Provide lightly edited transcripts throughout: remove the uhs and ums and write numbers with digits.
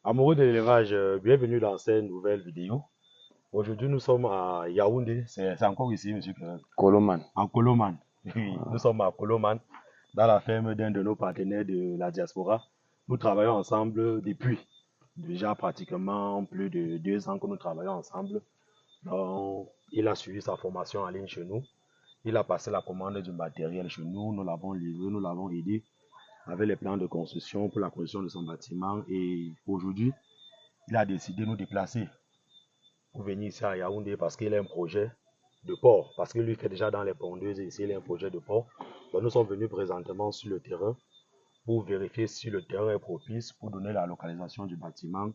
Amoureux de l'élevage, bienvenue dans cette nouvelle vidéo. Aujourd'hui, nous sommes à Yaoundé. C'est encore ici, monsieur Kevin. Koloman. En Koloman. Oui, nous sommes à Koloman, dans la ferme d'un de nos partenaires de la diaspora. Nous travaillons ensemble depuis déjà pratiquement plus de 2 ans que nous travaillons ensemble. Donc, il a suivi sa formation en ligne chez nous. Il a passé la commande du matériel chez nous. Nous l'avons livré, nous l'avons aidé avec les plans de construction pour la construction de son bâtiment. Et aujourd'hui, il a décidé de nous déplacer pour venir ici à Yaoundé parce qu'il a un projet de port. Parce que lui fait déjà dans les pondeuses et ici, il a un projet de port. Donc nous sommes venus présentement sur le terrain pour vérifier si le terrain est propice pour donner la localisation du bâtiment.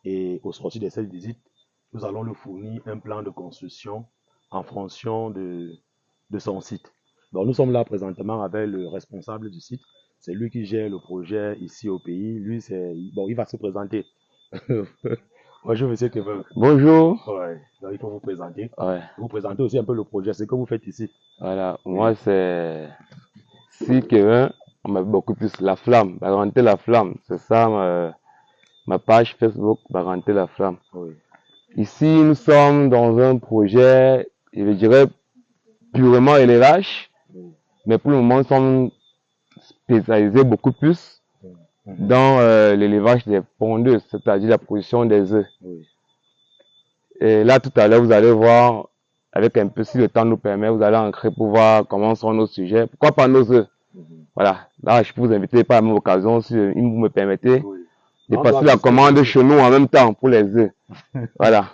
Et au sortir de cette visite, nous allons lui fournir un plan de construction en fonction de son site. Donc nous sommes là présentement avec le responsable du site. C'est lui qui gère le projet ici au pays. Lui, il va se présenter. Bonjour, monsieur Kevin. Bonjour. Ouais, donc il faut vous présenter. Ouais. Vous présentez aussi un peu le projet, ce que vous faites ici. Voilà. Moi, c'est si Kevin, on m'a beaucoup plus la flamme, Baranter la flamme. C'est ça ma page Facebook, Baranter la flamme. Oui. Ici, nous sommes dans un projet, je dirais, purement élevage. Oui. Mais pour le moment, nous sommes spécialisés beaucoup plus dans l'élevage des pondeuses, c'est-à-dire la production des œufs. Oui. Et là, tout à l'heure, vous allez voir, avec un peu, si le temps nous permet, vous allez ancrer pour voir comment sont nos sujets. Pourquoi pas nos œufs? Voilà. Là, je peux vous inviter par la même occasion, si vous me permettez, de passer la commande chez nous en même temps pour les œufs. Voilà.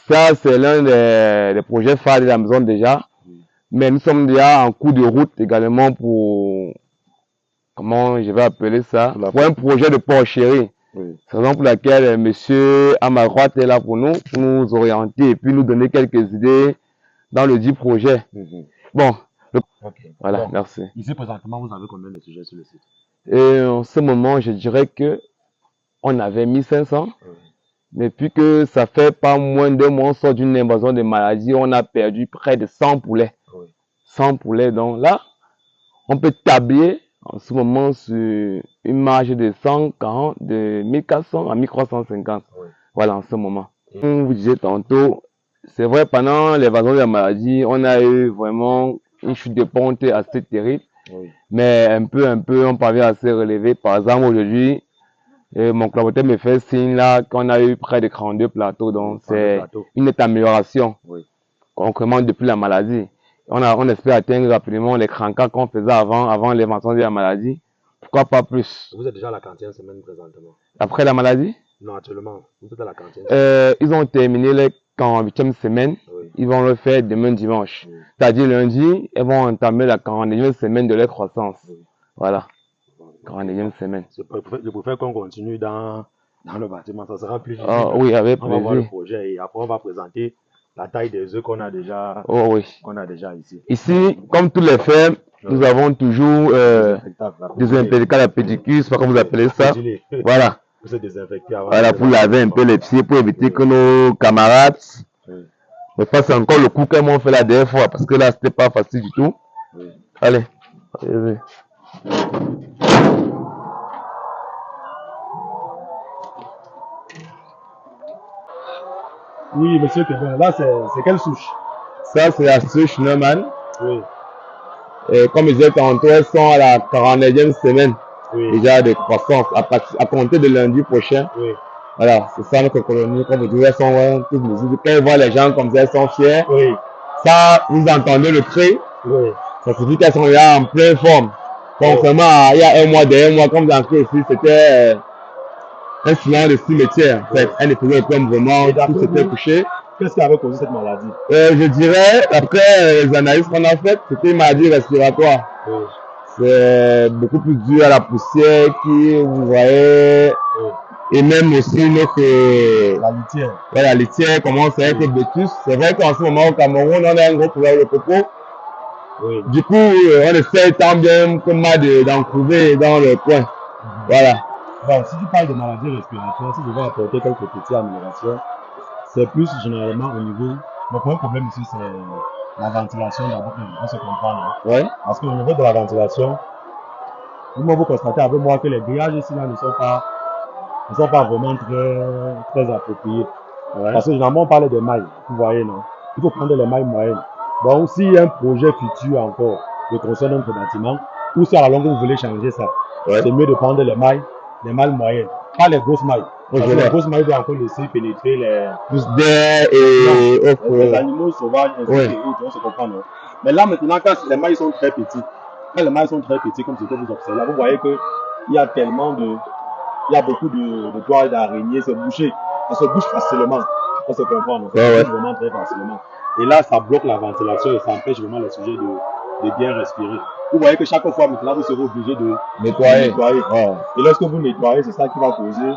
Ça, c'est l'un des projets phares de la maison déjà. Mais nous sommes déjà en cours de route également pour, comment je vais appeler ça, pour un projet de porcherie. Oui. C'est la raison pour laquelle monsieur à ma droite est là pour nous orienter et puis nous donner quelques idées dans le dit projet. Bon, voilà, Bon, merci. ici, présentement, vous avez combien de sujets sur le site? Et en ce moment, je dirais que on avait 1500, mais puis que ça fait pas moins de mois, on sort d'une invasion de maladies, on a perdu près de 100 poulets. 100 poulets, donc là, on peut tabler en ce moment sur une marge de 140, de 1400 à 1350. Voilà, en ce moment. Comme vous disiez tantôt, c'est vrai, pendant l'évasion de la maladie, on a eu vraiment une chute de ponte assez terrible. Mais un peu, on parvient à se relever. Par exemple, aujourd'hui, mon collaborateur me fait signe là qu'on a eu près de 42 plateaux. Donc, c'est une nette amélioration. Concrètement, depuis la maladie. On espère atteindre rapidement les crancas qu'on faisait avant l'invention de la maladie. Pourquoi pas plus? Vous êtes déjà à la 40e semaine présentement. Après la maladie? Non, actuellement, vous êtes à la 40e semaine. Ils ont terminé les 48e semaine. Ils vont le faire demain dimanche. C'est-à-dire lundi, ils vont entamer la 49e semaine de leur croissance. Voilà. 49e semaine. Je préfère qu'on continue dans le bâtiment, ça sera plus visible. Oui, avec plaisir. On va voir le projet et après on va présenter la taille des œufs qu'on a déjà, qu'on a déjà ici. Ici, comme tous les fermes, nous avons toujours des impeccable à pédicure, c'est pas comme vous appelez ça. Voilà. Voilà, pour laver un peu les pieds, pour éviter que nos camarades ne fassent encore le coup comme on fait la dernière fois, parce que là, c'était pas facile du tout. Allez. Allez. Oui, monsieur Kevin, là, c'est quelle souche? Ça, c'est la souche Neumann. Oui. Et comme je disais tantôt, elles sont à la 49e semaine déjà de croissance, à compter de lundi prochain. Voilà, c'est ça notre colonie. Comme vous dites, elles sont toutes mesures. Quand ils voient les gens comme ça, elles sont fiers. Ça, vous entendez le cri. Ça signifie qu'elles sont là en pleine forme. Contrairement à il y a un mois, comme vous avez ici, c'était un silence de cimetière. Elles ne faisaient pas vraiment, tout s'était couché. Qu'est-ce qui avait causé cette maladie? Je dirais, après les analyses qu'on a faites, c'était une maladie respiratoire. C'est beaucoup plus dur à la poussière qui, vous voyez, et même aussi la litière. La litière commence à être vétus. C'est vrai qu'en ce moment au Cameroun, on a un gros problème de coco. Du coup, on essaie tant bien que mal d'en trouver dans le coin. Voilà. Bon, si tu parles de maladies respiratoires, si je vais apporter quelques petites améliorations, c'est plus généralement au niveau. Le premier problème ici, c'est la ventilation d'abord, on se comprend. Parce qu'au niveau de la ventilation, vous constatez avec moi que les grillages ici là ne sont pas ne sont pas vraiment très appropriés. Ouais. Parce que généralement, on parle des mailles, vous voyez, non? Il faut prendre les mailles moyennes. Donc, s'il y a un projet futur encore de construire notre bâtiment, ou si à la longue vous voulez changer ça, Ouais. c'est mieux de prendre les mailles moyennes, pas les grosses mailles. Oui, Parce je que les vois. grosses mailles doivent encore laisser pénétrer les, Plus d'air non, et les autres. animaux sauvages, ainsi Oui. que autres, on se comprend, non? Mais là, maintenant, quand les mailles sont très petites, comme ce que vous observez, là, vous voyez qu'il y a tellement de, il y a beaucoup de toiles d'araignées, c'est bouché. Ça se bouge facilement. On se comprend, non? Ça se bouge vraiment très facilement. Et là, ça bloque la ventilation et ça empêche vraiment les sujets de bien respirer. Vous voyez que chaque fois, maintenant, vous serez obligé de Nettoyer. nettoyer. Et lorsque vous nettoyez, c'est ça qui va causer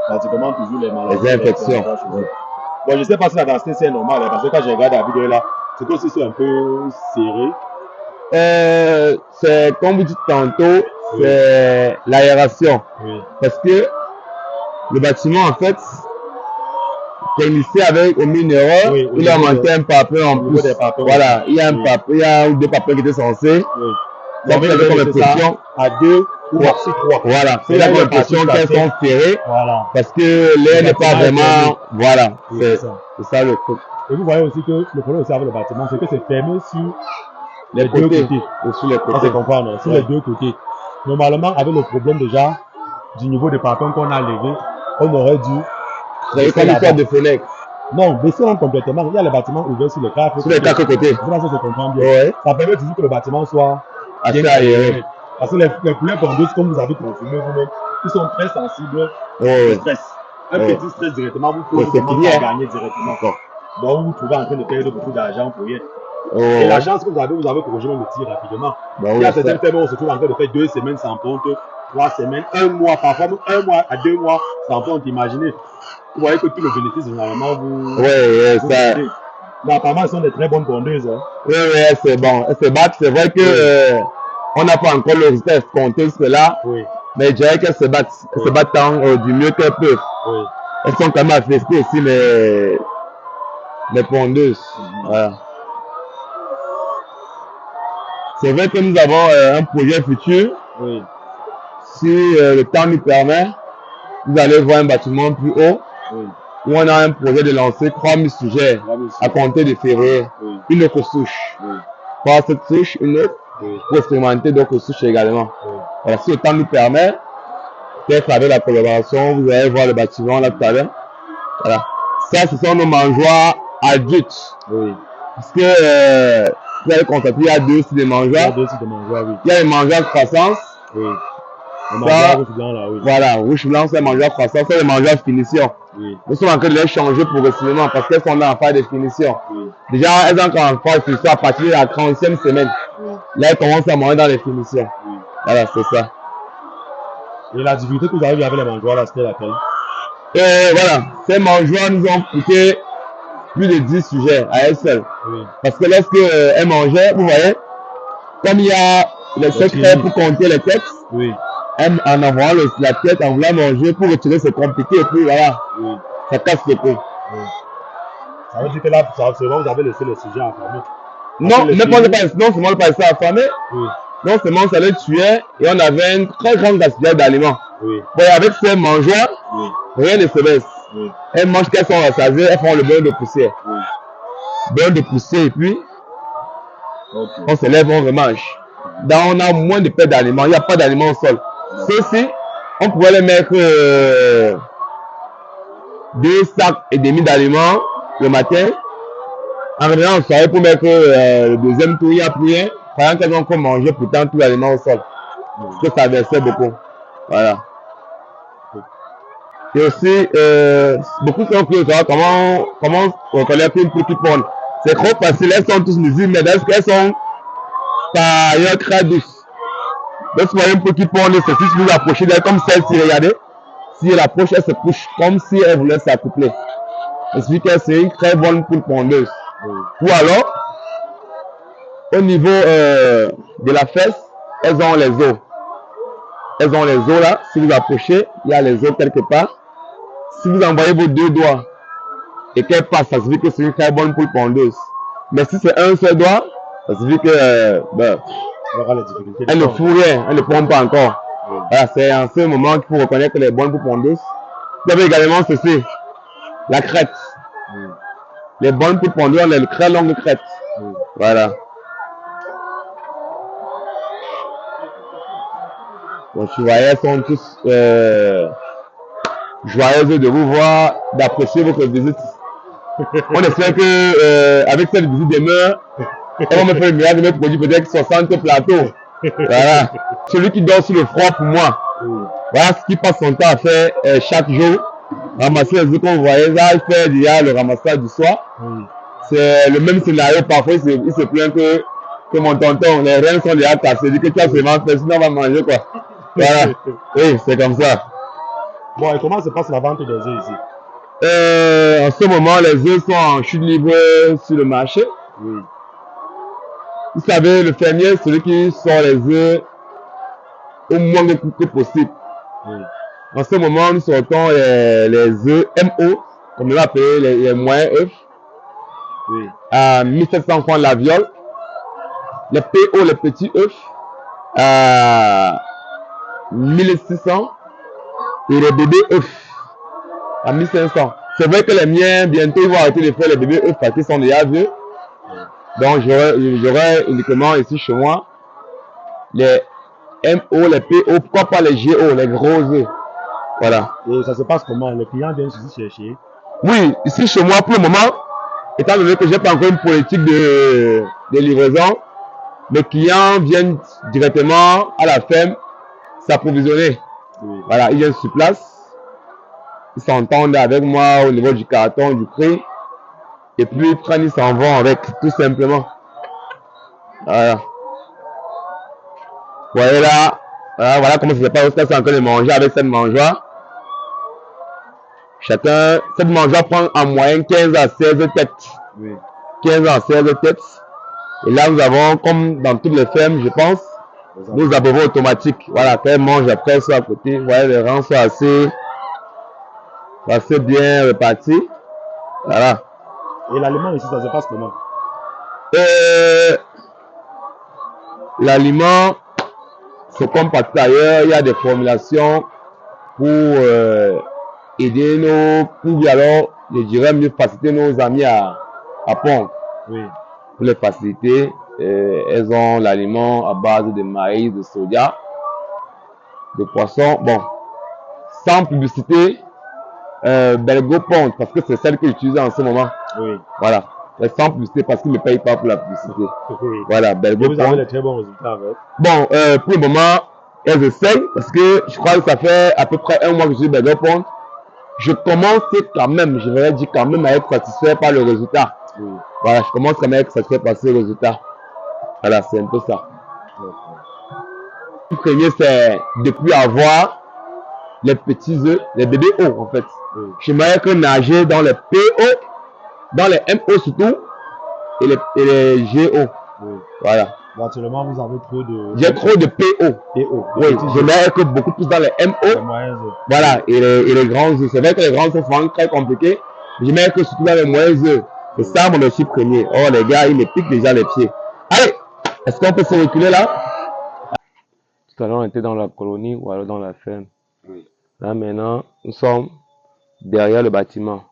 pratiquement toujours les maladies. Les infections. Bon, je ne sais pas si la densité c'est normal, hein, parce que quand je regarde la vidéo là, c'est comme si c'est un peu serré. C'est comme vous dites tantôt, c'est l'aération. Oui. Parce que le bâtiment, en fait, c'est initié avec au minéraux, Oui, au il a niveau manqué un papel en au niveau plus. des papels, Voilà, il y a un oui. papel, il y a des papels qui étaient censés. Oui. Ça Donc, fait vous comme avez ça impression. à 2 ou maxi 3. Voilà, C'est c'est là la où les impression parties qu'elles sont serrées Voilà. parce que l'air n'est pas bâtiment est fermé. vraiment. Voilà, Oui, c'est c'est ça. ça le truc. Et vous voyez aussi que le problème aussi avec le bâtiment, c'est que c'est fermé sur Les deux côtés, côtés. et sur les On se côtés. comprend, non? Sur Ouais. les deux côtés. Normalement, avec le problème déjà du niveau de papel qu'on a levé, on aurait dû C'est baisser comme une là-bas. sorte de fenêtre. Non, baisser complètement. Il y a les bâtiments ouverts sur les quatre Sur les quatre côtés. C'est là que ça se comprend bien. Ouais. Ça permet toujours que le bâtiment soit Assez bien aéré. Parce que les poulets pondeuses, comme vous avez confirmé vous-même, ils sont très sensibles au Ouais. stress. Un Ouais. petit stress directement, vous Ouais, pouvez c'est commencer fini, à hein. gagner directement. Donc vous vous trouvez en train de perdre beaucoup d'argent pour rien. Ouais. Et la chance que vous avez corrigé le tir rapidement. Bah Il oui, y a ça. certaines fermes où on se trouve en train de faire 2 semaines sans ponte, 3 semaines, 1 mois, parfois même 1 mois à 2 mois sans ponte, imaginez. Vous voyez que tout le bénéfice, généralement, vous Ouais, vous ça. perdez. Mais apparemment, elles sont des très bonnes pondeuses. Hein. Ouais, c'est bon. Elles se battent. C'est vrai que Oui. on n'a pas encore le résultat escompté cela, Oui, mais je dirais qu'elles se battent. Elles Oui. se battent tant, du mieux qu'elles peuvent. oui. Elles sont quand même affectées aussi, les pondeuses. Voilà. C'est vrai que nous avons un projet futur. Oui, Si le temps nous permet, vous allez voir un bâtiment plus haut oui. où on a un projet de lancer 3000 sujets 3000 à compter de février. Oui, Une autre souche. oui, Pas cette souche, une autre, oui, pour expérimenter d'autres souches également. oui. Voilà, si le temps nous permet, peut-être avec la collaboration, vous allez voir le bâtiment là tout à l'heure. Voilà. Ça, ce sont nos mangeoires adultes. Oui. Parce que vous allez constater, il y a deux types de Il y a mangeoires. 2 types de mangeoires, oui. Il y a les mangeoires de croissance. Oui. Le Ça, mangeoire rouge blanc, là, oui. voilà, rouge blanc, c'est les mangeoires de croissance, c'est les mangeoires de finition. Oui, Nous sommes en train de les changer progressivement parce qu'elles sont là en phase de finition. oui, Déjà, elles sont encore en phase de finition à partir de la 30e semaine. oui, Là, elles commencent à monter dans les finitions. oui. Voilà, c'est ça. Et la difficulté que vous avez eu avec les mangeoires, là, c'était laquelle? Et voilà, ces mangeoires nous ont coûté plus de 10 sujets à elles seules. Oui, Parce que lorsque elles mangeaient, vous voyez, comme il y a les secrets pour compter les textes, oui, en envoyant la tête, en voulant manger, pour retirer, c'est compliqué. Et puis voilà, oui, ça casse le coup. oui. Ça veut dire que là, seulement vous avez laissé le sujet enfermé. Non, le même pas, suivi- non seulement le passé affamé, Oui, non seulement ça les tuait, et on avait une très grande gaspillage d'aliments. oui, Bon, avec ces mangeoires, oui, rien ne se baisse. oui, Elles mangent qu'elles sont rassasiées, elles font le beurre de poussière. oui. Beurre de poussière, et puis Ok. on se lève, on remange. Donc on a moins de paix d'aliments, il n'y a pas d'aliments au sol. Ceci, on pourrait les mettre 2 sacs et demi d'aliments le matin. En revenant en soirée pour mettre le deuxième tour, il n'y a plus rien. Pendant qu'elles ont encore mangé pourtant tout l'aliment au sol. Parce que ça versait beaucoup. Voilà. Et aussi, beaucoup sont curieux de savoir comment reconnaître une poule qui pond. C'est trop facile, elles sont tous nuisibles, mais est-ce qu'elles sont par ailleurs très douces. Donc, si vous voyez une poule qui pond, c'est si vous approchez d'elle comme celle-ci, regardez. Si elle approche, elle se couche comme si elle voulait s'accoupler. Ça signifie que c'est une très bonne poule pondeuse. Ou alors, au niveau de la fesse, elles ont les os. Elles ont les os là. Si vous approchez, il y a les os quelque part. Si vous envoyez vos 2 doigts et qu'elle passe, ça signifie que c'est une très bonne poule pondeuse. Mais si c'est un seul doigt, ça signifie que elle ne fout rien, elle ne pond pas encore. Voilà, c'est en ce moment qu'il faut reconnaître les bonnes poules pondeuses. Vous avez également ceci, la crête. Oui. Les bonnes pour pondre les très longues crêtes. Oui. Voilà. Donc, tu vois, elles sont tous joyeuses de vous voir, d'apprécier votre visite. On espère que avec cette visite demain, on va me faire le miracle de me produire peut-être 60 plateaux. Voilà. Celui qui dort sous le froid pour moi. Oui. Voilà ce qu'il passe son temps à faire chaque jour. Ramasser les œufs qu'on voyait là, il fait déjà le ramassage du soir. Oui. C'est le même scénario. Parfois, il se plaint que mon tonton, les reins sont déjà cassés. Il dit que tu as seulement fait, sinon on va manger quoi. Voilà. Oui, c'est comme ça. Bon, et comment se passe la vente des œufs ici? En ce moment, les œufs sont en chute libre sur le marché. Oui. Vous savez, le fermier, c'est celui qui sort les œufs au moins de coût que possible. Oui. En ce moment, nous sortons les œufs MO, comme on l'appelle, les moyens œufs, Oui. à 1700 francs la viole. Les PO, les petits œufs, à 1600. Et les bébés œufs, à 1500. C'est vrai que les miens, bientôt, ils vont arrêter de faire les bébés œufs parce qu'ils sont déjà vieux. Donc, j'aurai uniquement ici chez moi les MO, les PO, pourquoi pas les GO, les gros œufs. Voilà. Et ça se passe comment? Les clients viennent ici chercher? Oui, ici chez moi, pour le moment, étant donné que j'ai pas encore une politique de livraison, les clients viennent directement à la ferme s'approvisionner. Oui. Voilà, ils viennent sur place, ils s'entendent avec moi au niveau du carton, du prix, et puis ils prennent, ils s'en vont avec, tout simplement. Voilà. Vous voyez là, voilà comment ça se passe. C'est en train de manger avec cette mangeoire. Chacun, cette mangeoire prend en moyenne 15 à 16 têtes. Oui. 15 à 16 têtes. Et là, nous avons, comme dans toutes les fermes, je pense, nous abreuvons automatiques. Voilà, quand elle mange après, soit à côté. Vous voyez, les rangs sont assez bien répartis. Voilà. Et l'aliment ici, ça se passe comment? L'aliment, c'est comme partout ailleurs, il y a des formulations pour aider alors, je dirais mieux faciliter nos amis à pondre. Oui. Pour les faciliter, elles ont l'aliment à base de maïs, de soja, de poisson. Bon, sans publicité, Belgo Pond, parce que c'est celle que j'utilise en ce moment. Oui. Voilà. Sans publicité parce qu'ils ne me payent pas pour la publicité. Oui. Voilà, Belgo Pond. Vous avez Pond. de très bons résultats avec? Bon, pour le moment, elles essayent parce que je crois que ça fait à peu près un mois que je suis Belgo Pond. Je commence quand même, je vais dire quand même à être satisfait par le résultat. Oui. Voilà, je commence quand même à être satisfait par ce résultat. Voilà, c'est un peu ça. Le premier, c'est depuis avoir les petits œufs, les bébés O en fait. Oui. J'aimerais que nager dans les PO, dans les MO surtout, et les GO. Oui. Voilà. Bon, actuellement, vous avez trop de... J'ai trop de PO. PO. Oui, j'aimerais que beaucoup plus dans les MO. Les moyens œufs. Voilà, et les grands œufs. C'est vrai que les grands œufs sont souvent très compliqués. J'aimerais que surtout dans les moyens œufs. C'est ça mon objectif premier. Oh les gars, ils me piquent déjà les pieds. Allez, est-ce qu'on peut se reculer là? Tout à l'heure, on était dans la colonie ou alors dans la ferme. Oui. Là maintenant, nous sommes derrière le bâtiment.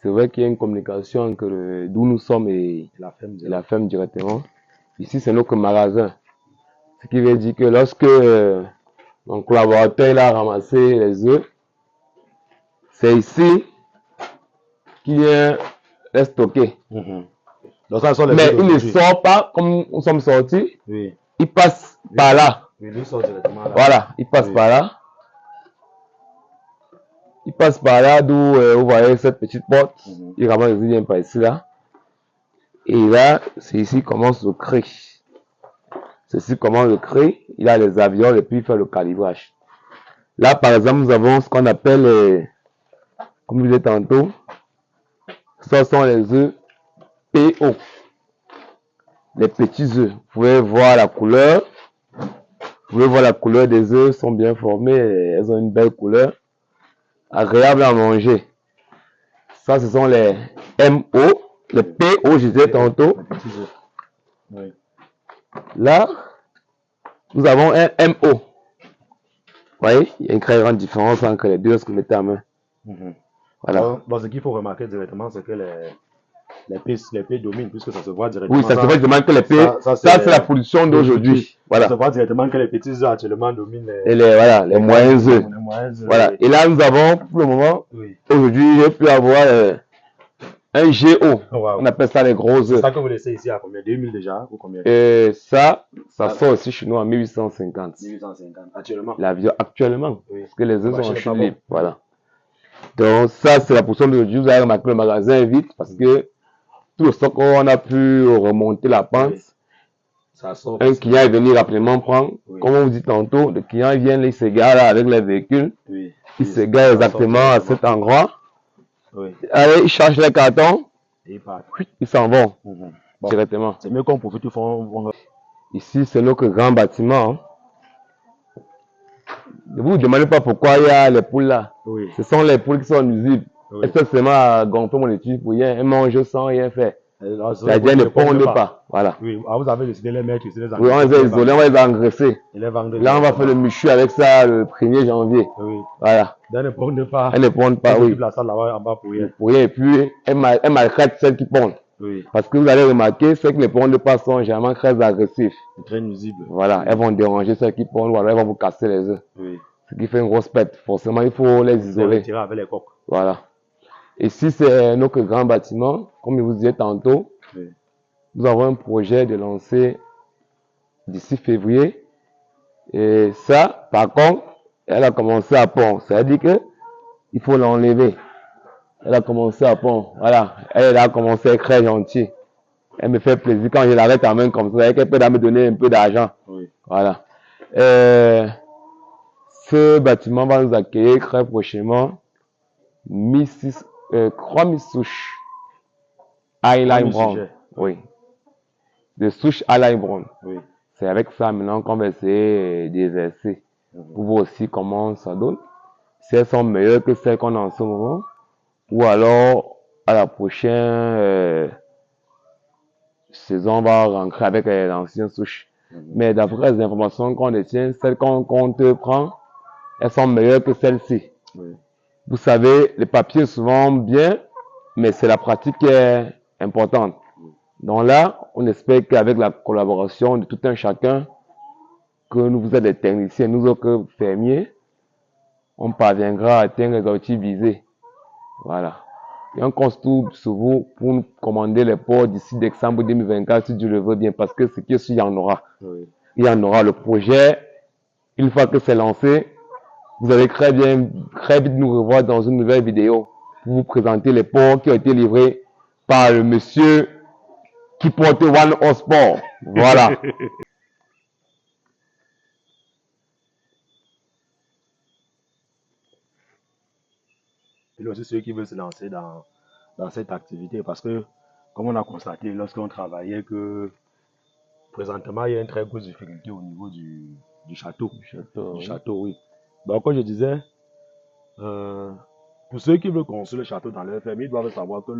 C'est vrai qu'il y a une communication entre d'où nous sommes et la ferme directement. Ici, c'est notre magasin. Ce qui veut dire que lorsque mon collaborateur il a ramassé les œufs, c'est ici qu'il vient les stocker. Donc, ça sont les Mais œufs il ne d'aujourd'hui. sort pas comme nous sommes sortis. Oui. Il passe par là. Oui, lui sort directement là. Voilà, il passe Oui. par là. Il passe par là, d'où vous voyez cette petite porte. Il ramasse les œufs, il vient par ici là. Et là, c'est ici commence le cri. C'est ici commence le cri. Il a les avions et puis il fait le calibrage. Là, par exemple, nous avons ce qu'on appelle, comme je disais tantôt, ce sont les œufs PO. Les petits œufs. Vous pouvez voir la couleur. Vous pouvez voir la couleur des œufs, sont bien formés. Elles ont une belle couleur. Agréable à manger. Ça, ce sont les MO. Les PO, je disais tantôt. Les petits œufs. Oui. Là, nous avons un MO. Vous voyez, il y a une très grande différence entre les deux lorsque vous mettez à main. Voilà. Bon, ce qu'il faut remarquer directement, c'est que les pays dominent, puisque ça se voit directement. Oui, ça se voit directement que les pays, ça c'est la production d'aujourd'hui. Voilà. Ça se voit directement que les petits œufs actuellement dominent Et les moyens œufs. les moyens œufs. Voilà. Et là, nous avons, pour le moment, aujourd'hui, j'ai pu avoir un GO. Wow. On appelle ça les gros œufs. C'est ça que vous laissez ici à combien? 2000 déjà ou combien? Et ça sort aussi chez nous en 1850. 1850, actuellement. L'avion, actuellement. Oui. Parce que les œufs sont en chute chute libre. Voilà. Donc, ça, c'est la portion d'aujourd'hui. Vous avez remarqué le magasin est vide parce que tout le stock, on a pu remonter la pente. Ça sort Un client est venu rapidement prendre. Comme on vous dit tantôt, le client vient, il se gare là avec les véhicules. Il se gare exactement à cet endroit. Allez, il charge les cartons. Et ils s'en vont directement. C'est mieux qu'on profite. Ici, c'est notre grand bâtiment. Ne vous demandez pas pourquoi il y a les poules là. Ce sont les poules qui sont nuisibles. Elles sont seulement à gonfler mon étude pour rien. Elles mangent sans rien faire. C'est-à-dire ne pondent pas. Voilà. Oui, vous avez décidé de les mettre ici. Oui, on les a isolés, on va les engraisser. Là, on va faire le michu avec ça le 1er janvier. Voilà. Elles ne pondent pas. Elles ne pondent pas, oui. La salle là-bas en bas pour rien. Pour rien. Et puis, elles maltraitent celles qui pondent. Parce que vous allez remarquer, celles qui ne pondent pas sont généralement très agressifs. Très nuisibles. Voilà. Elles vont déranger celles qui pondent ou alors elles vont vous casser les œufs. Ce qui fait une grosse perte. Forcément, il faut les isoler. Avec les coques. Voilà. Ici, c'est notre grand bâtiment. Comme je vous disais tantôt, nous avons un projet de lancer d'ici février. Et ça, par contre, elle a commencé à pont. Ça veut dire que il faut l'enlever. Elle a commencé à pont. Voilà. Elle a commencé à être très gentille. Elle me fait plaisir quand je l'arrête en main comme ça. Elle peut me donner un peu d'argent. Voilà. Ce bâtiment va nous accueillir très prochainement. 3000 souches. Highline Brown. Oui. De souches Highline Brown. C'est avec ça maintenant qu'on va essayer d'exercer. Pour voir aussi comment ça donne. Si elles sont meilleures que celles qu'on a en ce moment. Ou alors, à la prochaine saison, on va rentrer avec l'ancienne souche. Mais d'après les informations qu'on détient, celles qu'on prend, elles sont meilleures que celles-ci. Vous savez, les papiers souvent bien, mais c'est la pratique qui est importante. Donc là, on espère qu'avec la collaboration de tout un chacun, que nous vous êtes des techniciens, nous autres fermiers, on parviendra à atteindre les objectifs visés. Voilà. Et on compte tout sur vous pour nous commander les porcs d'ici décembre 2024, si Dieu le veut bien, parce que ce qui est sûr, il y en aura. Il y en aura. Le projet, une fois que c'est lancé, vous allez très vite nous revoir dans une nouvelle vidéo pour vous présenter les porcs qui ont été livrés par le monsieur qui portait One Horse Sport. Voilà. Et aussi ceux qui veulent se lancer dans cette activité, parce que, comme on a constaté lorsqu'on travaillait, que présentement, il y a une très grosse difficulté au niveau du château. Du château, oui. Donc, comme je disais, pour ceux qui veulent construire le château dans leur ferme, ils doivent savoir que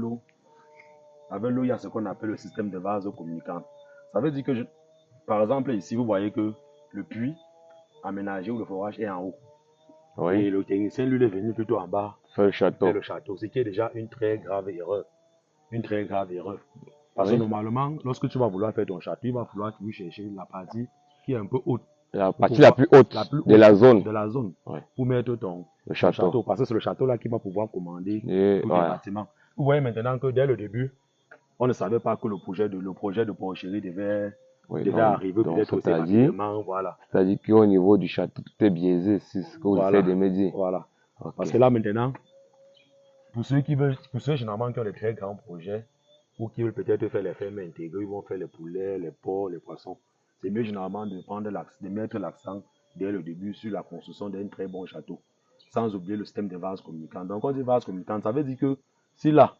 avec l'eau, il y a ce qu'on appelle le système de vase communicant. Ça veut dire que, par exemple, ici, vous voyez que le puits aménagé ou le forage est en haut. Et le technicien, lui, est venu plutôt en bas. Faire le château. Ce qui est déjà une très grave erreur. Parce que normalement, lorsque tu vas vouloir faire ton château, il va falloir que tu cherches la partie qui est un peu haute. La partie la plus haute de la zone. Pour mettre ton château. Parce que c'est le château là qui va pouvoir commander tous les bâtiments. Vous voyez maintenant que dès le début, on ne savait pas que le projet de porcherie devait arriver peut-être aussi rapidement. Voilà. C'est-à-dire qu'au niveau du château, tout est biaisé, c'est ce que vous essayez de me dire. Voilà. Parce que là maintenant, pour ceux généralement qui ont des très grands projets, ou qui veulent peut-être faire les fermes intégrées, ils vont faire les poulets, les porcs, les poissons. C'est mieux généralement de mettre l'accent dès le début sur la construction d'un très bon château, sans oublier le système de vase communicant. Donc, quand on dit vase communicant, ça veut dire que si là,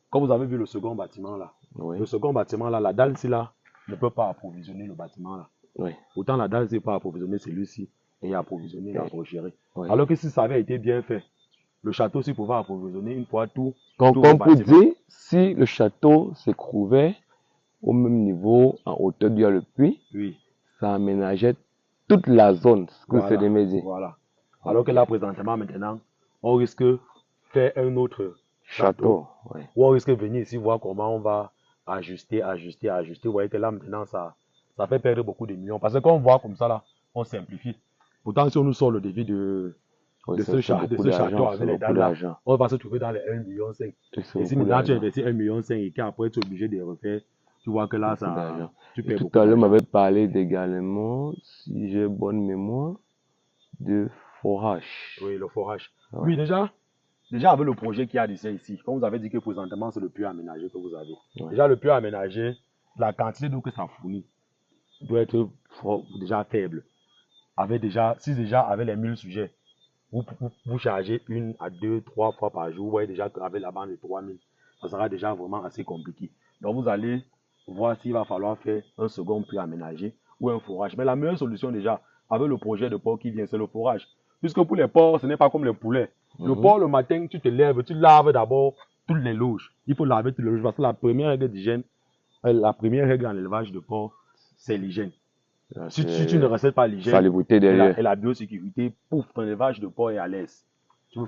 comme vous avez vu le second bâtiment là, la dalle si là ne peut pas approvisionner le bâtiment là. Autant la dalle ne peut pas approvisionner celui-ci et approvisionner la porcherie. Alors que si ça avait été bien fait, le château aussi pouvait approvisionner une fois tout. Donc, on peut dire, si le château se trouvait au même niveau, en hauteur du le puits, ça aménageait toute la zone, ce que c'est de me dire. Voilà. Alors que là, présentement, maintenant, on risque faire un autre château. Château, oui. Ou on risque de venir ici voir comment on va ajuster. Vous voyez que là, maintenant, ça fait perdre beaucoup de millions. Parce que quand on voit comme ça, là, on simplifie. Pourtant, si on nous sort le défi Oui, de c'est beaucoup ce château d'argent, c'est avec les beaucoup dates là, d'argent. on va se trouver dans les 1,5 million. Et c'est Et si beaucoup maintenant tu d'argent, investis 1,5 million et qu'après tu es obligé de refaire, tu vois que là, beaucoup d'argent. tu Et perds tout beaucoup à l'heure, on d'argent. m'avait parlé également, si j'ai bonne mémoire, de forage. Oui, le forage. Ouais, Oui, déjà avec le projet qu'il y a ici, comme vous avez dit que présentement c'est le puits aménagé que vous avez. ouais. Déjà le puits aménagé, la quantité d'eau que ça fournit doit être déjà faible. Si déjà avec les 1000 sujets, vous chargez 1 à 2, 3 fois par jour, vous voyez déjà qu'avec la bande de 3000, ça sera déjà vraiment assez compliqué. Donc vous allez voir s'il va falloir faire un second puits aménagé ou un forage. Mais la meilleure solution déjà, avec le projet de porc qui vient, c'est le forage. Puisque pour les porcs, ce n'est pas comme les poulets. Le porc, le matin, tu te lèves, tu laves d'abord toutes les loges. Il faut laver toutes les loges parce que la première règle d'hygiène, la première règle en élevage de porc, c'est l'hygiène. Là, Si tu ne respectes pas l'hygiène salubrité derrière. et la biosécurité, pouf, ton élevage de porc est à l'aise.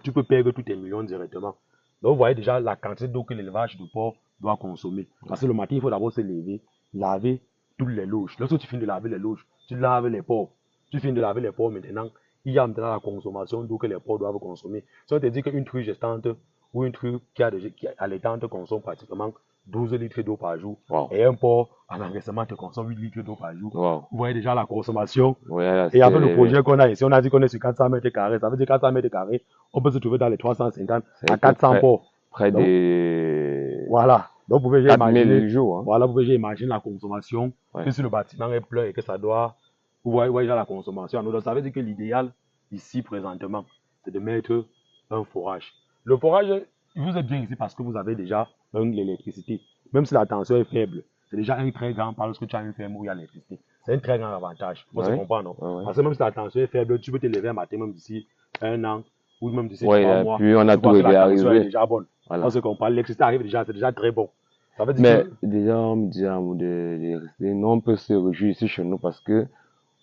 Tu peux perdre tous tes millions directement. Donc, vous voyez déjà la quantité d'eau que l'élevage de porc doit consommer. Parce que le matin, il faut d'abord se lever, laver toutes les loges. Lorsque tu finis de laver les loges, tu laves les porcs. Tu finis de laver les porcs maintenant, il y a maintenant la consommation d'eau que les porcs doivent consommer. Si on te dit qu'une truie gestante ou une truie qui est allaitante consomme pratiquement 12 litres d'eau par jour, Wow. et un porc en engraissement te consomme 8 litres d'eau par jour. Wow. Vous voyez déjà la consommation. Ouais, là, Et avec le c'est projet qu'on a ici, on a dit qu'on est sur 400 mètres carrés. Ça veut dire 400 mètres carrés, on peut se trouver dans les 350 à 400 porcs. près Donc, des voilà. Donc, vous pouvez déjà 4000 imaginer, le jour. Hein. voilà, vous pouvez déjà imaginer la consommation. Ouais. Que si le bâtiment est plein et que ça doit, vous voyez déjà la consommation. Donc, ça veut dire que l'idéal, ici, présentement, c'est de mettre un forage. Le forage, vous êtes bien ici parce que vous avez déjà l'électricité. Même si la tension est faible, c'est déjà un très grand, parce que tu as une ferme où il y a l'électricité. C'est un très grand avantage. Moi, Ouais. je comprends, non? Ouais. Parce que même si la tension est faible, tu peux te lever un matin, même d'ici un an, ou même d'ici Ouais, 3 mois. puis on a tu vois tout que la tension est régularisé. déjà bonne. Voilà. On se comprend. L'électricité arrive déjà, c'est déjà très bon. Ça veut dire Mais que, déjà, on me dit un mot de l'électricité. Nous, on peut se réjouir ici chez nous parce que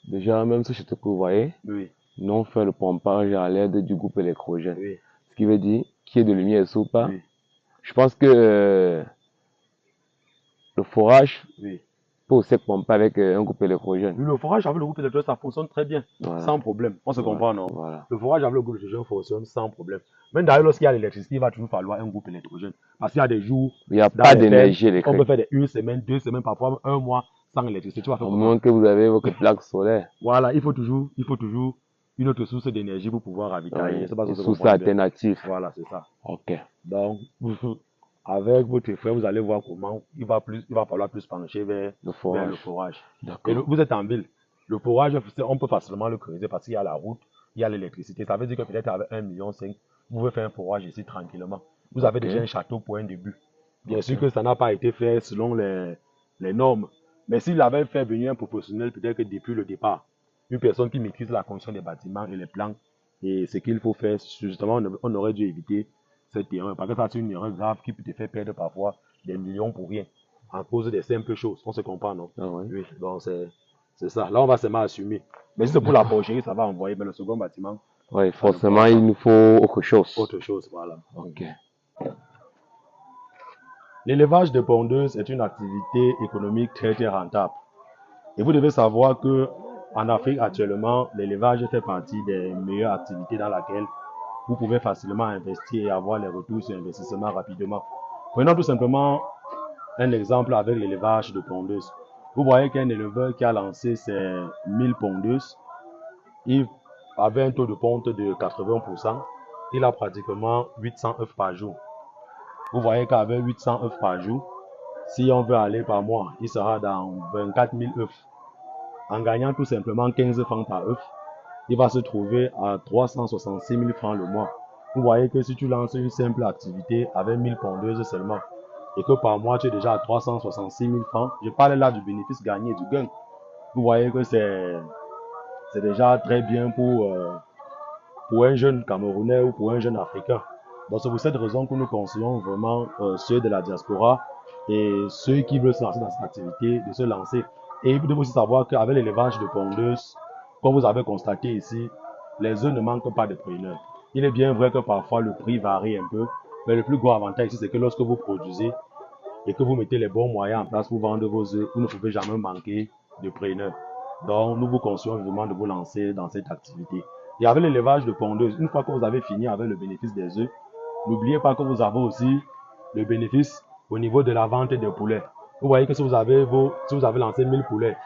déjà, même ce château que vous voyez, oui, nous, on fait le pompage à l'aide du groupe électrogène. oui, Ce qui veut dire qu'il y ait de lumière ou pas. oui, Je pense que le forage oui. peut aussi être pompé avec un groupe électrogène. Oui, le forage avec le groupe électrogène, ça fonctionne très bien, Voilà. sans problème. On se comprend, non? Voilà. Le forage avec le groupe électrogène fonctionne sans problème. Même d'ailleurs, lorsqu'il y a l'électricité, il va toujours falloir un groupe électrogène. Parce qu'il y a des jours, Il n'y a dans pas les d'énergie fermes, on peut électrique. faire une semaine, 2 semaines, parfois un mois sans électricité. Tu vas faire Au comment? moins que vous avez votre plaque solaire. Voilà, il faut toujours une autre source d'énergie pour pouvoir ravitailler. Ouais. Je sais pas si Une vous source comprenez bien. alternative. Voilà, c'est ça. Ok. Donc, avec votre frère, vous allez voir comment il va falloir plus pencher vers Le le forage. forage. Et D'accord. vous êtes en ville. Le forage, on peut facilement le creuser parce qu'il y a la route, il y a l'électricité. Ça veut dire que peut-être avec 1,5 million, vous pouvez faire un forage ici tranquillement. Vous avez Ok. déjà un château pour un début. Bien Ok. sûr que ça n'a pas été fait selon les normes. Mais s'il avait fait venir un professionnel, peut-être que depuis le départ, une personne qui maîtrise la construction des bâtiments et les plans et ce qu'il faut faire, justement, on aurait dû éviter cette erreur. Parce que ça, c'est une erreur grave qui peut te faire perdre parfois des millions pour rien, à cause des simples choses. On se comprend, non? Ah ouais. Oui, donc c'est ça. Là, on va seulement assumer. Mais si c'est pour la porcherie, ça va envoyer. Mais le second bâtiment, Ouais, ça ne forcément, pourra il pas. nous faut autre chose. Autre chose, voilà. Ok. L'élevage de pondeuses est une activité économique très, très rentable. Et vous devez savoir que en Afrique actuellement, l'élevage fait partie des meilleures activités dans laquelle vous pouvez facilement investir et avoir les retours sur investissement rapidement. Prenons tout simplement un exemple avec l'élevage de pondeuses. Vous voyez qu'un éleveur qui a lancé ses 1000 pondeuses, il avait un taux de ponte de 80%, il a pratiquement 800 œufs par jour. Vous voyez qu'avec 800 œufs par jour, si on veut aller par mois, il sera dans 24 000 œufs. En gagnant tout simplement 15 francs par œuf, il va se trouver à 366 000 francs le mois. Vous voyez que si tu lances une simple activité avec 1000 pondeuses seulement, et que par mois tu es déjà à 366 000 francs, je parle là du bénéfice gagné et du gain. Vous voyez que c'est déjà très bien pour un jeune Camerounais ou pour un jeune Africain. Donc c'est pour cette raison que nous conseillons vraiment ceux de la diaspora et ceux qui veulent se lancer dans cette activité de se lancer. Et vous devez aussi savoir qu'avec l'élevage de pondeuses, comme vous avez constaté ici, les œufs ne manquent pas de preneurs. Il est bien vrai que parfois le prix varie un peu, mais le plus gros avantage ici, c'est que lorsque vous produisez et que vous mettez les bons moyens en place pour vendre vos œufs, vous ne pouvez jamais manquer de preneurs. Donc, nous vous conseillons vivement de vous lancer dans cette activité. Et avec l'élevage de pondeuses, une fois que vous avez fini avec le bénéfice des œufs, n'oubliez pas que vous avez aussi le bénéfice au niveau de la vente des poulets. Vous voyez que si vous avez lancé 1000 poulets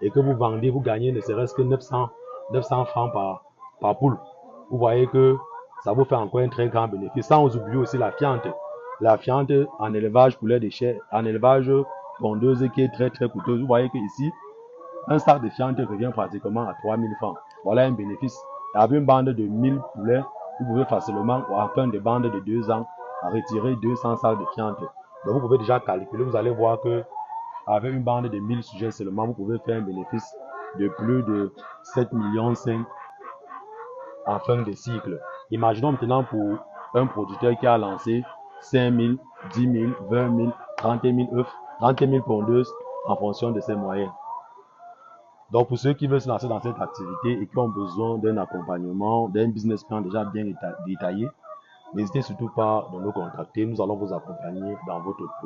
et que vous vendez, vous gagnez ne serait-ce que 900 francs par poule. Vous voyez que ça vous fait encore un très grand bénéfice. Sans oublier aussi la fiente. La fiente en élevage poulet de chair, en élevage pondeuse qui est très très coûteuse. Vous voyez que ici, un sac de fiente revient pratiquement à 3000 francs. Voilà un bénéfice. Avec une bande de 1000 poulets, vous pouvez facilement, ou en fin de bande de 2 ans, retirer 200 sacs de fiente. Donc vous pouvez déjà calculer, vous allez voir que avec une bande de 1000 sujets seulement, vous pouvez faire un bénéfice de plus de 7,5 millions en fin de cycle. Imaginons maintenant pour un producteur qui a lancé 5 000, 10 000, 20 000, 30 000 œufs, 30 000 pondeuses en fonction de ses moyens. Donc pour ceux qui veulent se lancer dans cette activité et qui ont besoin d'un accompagnement, d'un business plan déjà bien détaillé, n'hésitez surtout pas à nous contacter. Nous allons vous accompagner dans votre projet.